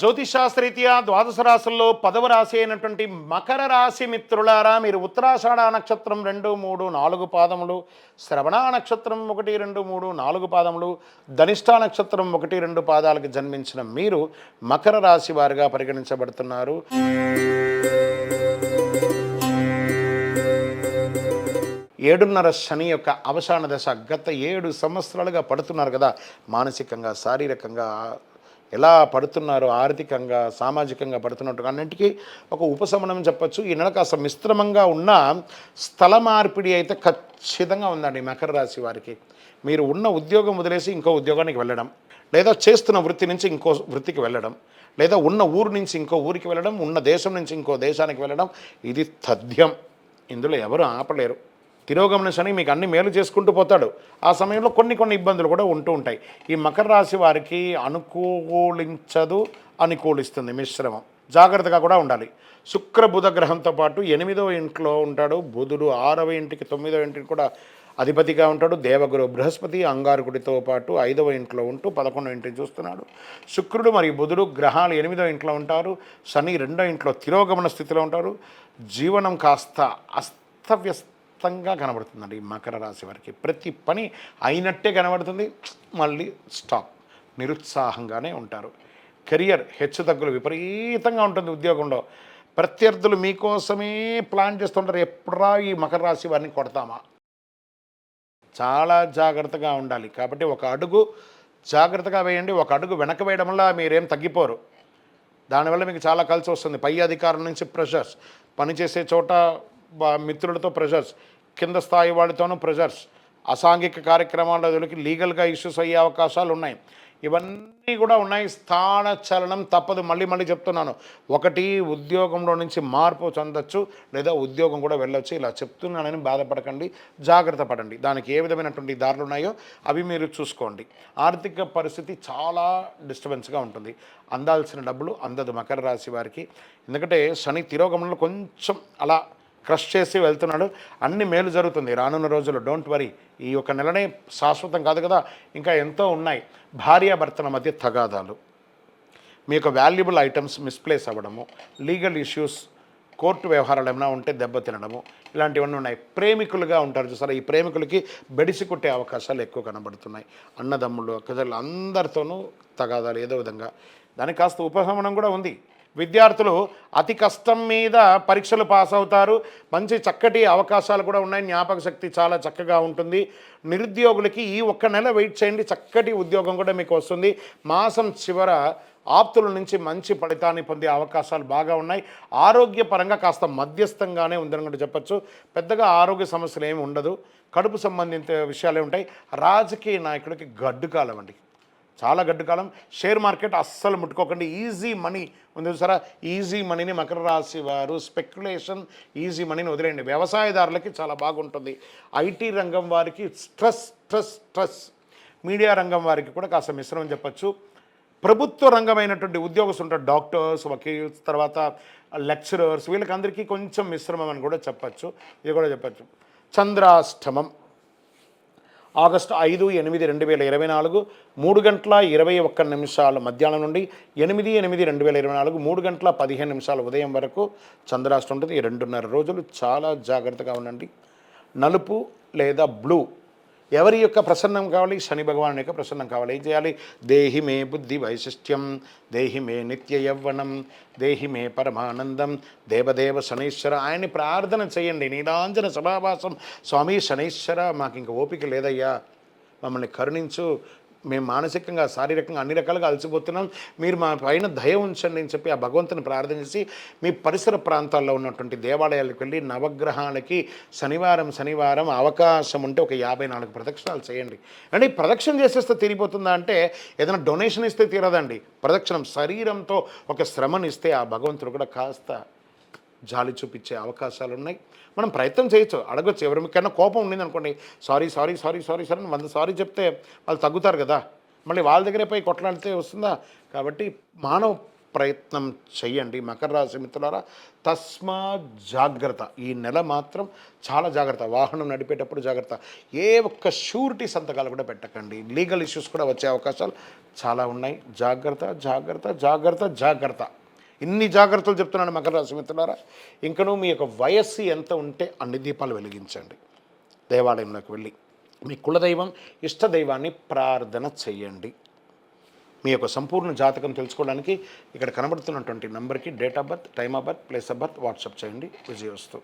జ్యోతిషాస్త్రరీత్యా ద్వాదశ రాశుల్లో 10వ రాశి అయినటువంటి మకర రాశి మిత్రులారా, మీరు ఉత్తరాషాఢ నక్షత్రం 2, 3, 4 పాదములు, శ్రవణ నక్షత్రం 1, 2, 3, 4 పాదములు, ధనిష్ఠా నక్షత్రం 1, 2 పాదాలకు జన్మించిన మీరు మకర రాశి వారిగా పరిగణించబడుతున్నారు. ఏడున్నర శని యొక్క అవసాన దశ గత 7 సంవత్సరాలుగా పడుతున్నారు కదా. మానసికంగా, శారీరకంగా ఎలా పడుతున్నారో, ఆర్థికంగా, సామాజికంగా పడుతున్నట్టు అన్నింటికీ ఒక ఉపశమనం చెప్పచ్చు. ఈ నెల కాస్త మిశ్రమంగా ఉన్న స్థల మార్పిడి అయితే ఖచ్చితంగా ఉందండి మకర రాశి వారికి. మీరు ఉన్న ఉద్యోగం వదిలేసి ఇంకో ఉద్యోగానికి వెళ్ళడం, లేదా చేస్తున్న వృత్తి నుంచి ఇంకో వృత్తికి వెళ్ళడం, లేదా ఉన్న ఊరు నుంచి ఇంకో ఊరికి వెళ్ళడం, ఉన్న దేశం నుంచి ఇంకో దేశానికి వెళ్ళడం, ఇది తథ్యం. ఇందులో ఎవరు ఆపలేరు. తిరోగమన శని మీకు అన్ని మేలు చేసుకుంటూ పోతాడు. ఆ సమయంలో కొన్ని ఇబ్బందులు కూడా ఉంటూ ఉంటాయి. ఈ మకర రాశి వారికి అనుకూలించదు, అనుకూలిస్తుంది మిశ్రమం. జాగ్రత్తగా కూడా ఉండాలి. శుక్ర బుధ గ్రహంతో పాటు 8వ ఇంట్లో ఉంటాడు బుధుడు, 6వ ఇంటికి 9వ ఇంటికి కూడా అధిపతిగా ఉంటాడు. దేవగురు బృహస్పతి అంగారకుడితో పాటు 5వ ఇంట్లో ఉంటూ 11వ ఇంటిని చూస్తున్నాడు. శుక్రుడు మరియు బుధుడు గ్రహాలు 8వ ఇంట్లో ఉంటారు. శని 2వ ఇంట్లో తిరోగమన స్థితిలో ఉంటారు. జీవనం కాస్త అస్తవ్యస్తంగా కనబడుతుందండి ఈ మకర రాశి వారికి. ప్రతి పని అయినట్టే కనబడుతుంది, మళ్ళీ స్టాప్, నిరుత్సాహంగానే ఉంటారు. కెరియర్ హెచ్చుతగ్గులు విపరీతంగా ఉంటుంది. ఉద్యోగంలో ప్రత్యర్థులు మీకోసమే ప్లాన్ చేస్తుంటారు, ఎప్పుడా ఈ మకర రాశి వారిని కొడతామా. చాలా జాగ్రత్తగా ఉండాలి. కాబట్టి ఒక అడుగు జాగ్రత్తగా వేయండి. ఒక అడుగు వెనక వేయడం వల్ల మీరేం తగ్గిపోరు. దానివల్ల మీకు చాలా కలిసి వస్తుంది. పై అధికారుల నుంచి ప్రెషర్స్, పనిచేసే చోట మిత్రులతో ప్రెషర్స్, కింద స్థాయి వాళ్ళతోనూ ప్రెషర్స్, అసాంఘిక కార్యక్రమాల్లో దొరికి లీగల్గా ఇష్యూస్ అయ్యే అవకాశాలు ఉన్నాయి. ఇవన్నీ కూడా ఉన్నాయి. స్థాన చలనం తప్పదు. మళ్ళీ చెప్తున్నాను. ఒకటి, ఉద్యోగంలో నుంచి మార్పు చెందొచ్చు, లేదా ఉద్యోగం కూడా వెళ్ళొచ్చు. ఇలా చెప్తున్నానని బాధపడకండి, జాగ్రత్త పడండి. దానికి ఏ విధమైనటువంటి దారులు ఉన్నాయో అవి మీరు చూసుకోండి. ఆర్థిక పరిస్థితి చాలా డిస్టర్బెన్స్గా ఉంటుంది. అందాల్సిన డబ్బులు అందదు మకర రాశి వారికి. ఎందుకంటే శని తిరోగమనంలో కొంచెం అలా క్రష్ చేసి వెళ్తున్నాడు. అన్ని మేలు జరుగుతుంది రానున్న రోజుల్లో. Don't worry. ఈ ఒక నెలనే శాశ్వతం కాదు కదా, ఇంకా ఎంతో ఉన్నాయి. భార్యాభర్తల మధ్య తగాదాలు, మీ యొక్క వాల్యుబుల్ ఐటమ్స్ మిస్ప్లేస్ అవ్వడము, లీగల్ ఇష్యూస్, కోర్టు వ్యవహారాలు ఏమైనా ఉంటే దెబ్బతినడము, ఇలాంటివన్నీ ఉన్నాయి. ప్రేమికులుగా ఉంటారు చూసారా, ఈ ప్రేమికులకి బెడిసి కొట్టే అవకాశాలు ఎక్కువ కనబడుతున్నాయి. అన్నదమ్ముళ్ళు, అక్కజల్లు అందరితోనూ తగాదాలు ఏదో విధంగా. దానికి కాస్త ఉపశమనం కూడా ఉంది. విద్యార్థులు అతి కష్టం మీద పరీక్షలు పాస్ అవుతారు. మంచి చక్కటి అవకాశాలు కూడా ఉన్నాయి. జ్ఞాపక శక్తి చాలా చక్కగా ఉంటుంది. నిరుద్యోగులకి ఈ ఒక్క నెల వెయిట్ చేయండి, చక్కటి ఉద్యోగం కూడా మీకు వస్తుంది. మాసం చివర ఆప్తుల నుంచి మంచి ఫలితాన్ని పొందే అవకాశాలు బాగా ఉన్నాయి. ఆరోగ్యపరంగా కాస్త మధ్యస్థంగానే ఉందని కూడా చెప్పచ్చు. పెద్దగా ఆరోగ్య సమస్యలు ఏమి ఉండదు. కడుపు సంబంధిత విషయాలే ఉంటాయి. రాజకీయ నాయకులకి గడ్డు కాలం అండి, చాలా గడ్డు కాలం. షేర్ మార్కెట్ అస్సలు ముట్టుకోకండి. ఈజీ మనీ ఉంది సరే, ఈజీ మనీని మకర రాశి వారు స్పెక్యులేషన్, ఈజీ మనీని వదిలేయండి. వ్యవసాయదారులకి చాలా బాగుంటుంది. ఐటీ రంగం వారికి స్ట్రెస్. మీడియా రంగం వారికి కూడా కాస్త మిశ్రమం చెప్పచ్చు. ప్రభుత్వ రంగమైనటువంటి ఉద్యోగస్తులు ఉంటారు, డాక్టర్స్, వకీల్స్, తర్వాత లెక్చరర్స్, వీళ్ళకందరికీ కొంచెం మిశ్రమం అని కూడా చెప్పచ్చు. ఇది కూడా చెప్పచ్చు. చంద్రాష్టమం ఆగస్టు 5, 8, 2024 3 గంటల 21 నిమిషాల మధ్యాహ్నం నుండి 8, 8, 2024 3 గంటల 15 నిమిషాల ఉదయం వరకు చంద్రాష్టం ఉంటుంది. ఈ 2.5 రోజులు చాలా జాగ్రత్తగా ఉండండి. నలుపు లేదా బ్లూ, ఎవరి యొక్క ప్రసన్నం కావాలి? శని భగవాన్ యొక్క ప్రసన్నం కావాలి. ఏం చేయాలి? దేహి మే బుద్ధి వైశిష్ట్యం, దేహి మే నిత్య యవ్వనం, దేహి మే పరమానందం, దేవదేవ శనైశ్వర. ఆయన్ని ప్రార్థన చేయండి. నీలాంజన సభావాసం. స్వామి శనైశ్వర, మాకు ఇంక ఓపిక లేదయ్యా, మమ్మల్ని కరుణించు, మేము మానసికంగా, శారీరకంగా అన్ని రకాలుగా అలసిపోతున్నాం, మీరు మా పైన దయ ఉంచండి అని చెప్పి ఆ భగవంతుని ప్రార్థన చేసి మీ పరిసర ప్రాంతాల్లో ఉన్నటువంటి దేవాలయాలకు వెళ్ళి నవగ్రహాలకి శనివారం అవకాశం ఉంటే ఒక 54 ప్రదక్షిణాలు చేయండి. అంటే ప్రదక్షిణ చేసేస్తే తీరిపోతుందా అంటే, ఏదైనా డొనేషన్ ఇస్తే తీరదండి. ప్రదక్షిణం శరీరంతో ఒక శ్రమను ఇస్తే ఆ భగవంతుడు కూడా కాస్త జాలి చూపించే అవకాశాలు ఉన్నాయి. మనం ప్రయత్నం చేయొచ్చు, అడగొచ్చు. ఎవరికైనా కోపం ఉండింది అనుకోండి, సారీ అని 100 సారీ చెప్తే వాళ్ళు తగ్గుతారు కదా. మళ్ళీ వాళ్ళ దగ్గరే పోయి కొట్లాడితే వస్తుందా? కాబట్టి మానవ ప్రయత్నం చేయండి. మకర రాశి మిత్రులారా, తస్మా జాగ్రత్త. ఈ నెల మాత్రం చాలా జాగ్రత్త. వాహనం నడిపేటప్పుడు జాగ్రత్త. ఏ ఒక్క షూరిటీ సంతకాలు కూడా పెట్టకండి. లీగల్ ఇష్యూస్ కూడా వచ్చే అవకాశాలు చాలా ఉన్నాయి. జాగ్రత్త, జాగ్రత్త, జాగ్రత్త, జాగ్రత్త. ఇన్ని జాగ్రత్తలు చెప్తున్నాను మకర రాశి మిత్రులారా. ఇంకనూ మీ యొక్క వయస్సు ఎంత ఉంటే అన్ని దీపాలు వెలిగించండి. దేవాలయంలోకి వెళ్ళి మీ కులదైవం, ఇష్టదైవాన్ని ప్రార్థన చెయ్యండి. మీ యొక్క సంపూర్ణ జాతకం తెలుసుకోవడానికి ఇక్కడ కనబడుతున్నటువంటి నెంబర్కి date of birth, time of birth, place of birth WhatsApp చేయండి. విజయవస్తు.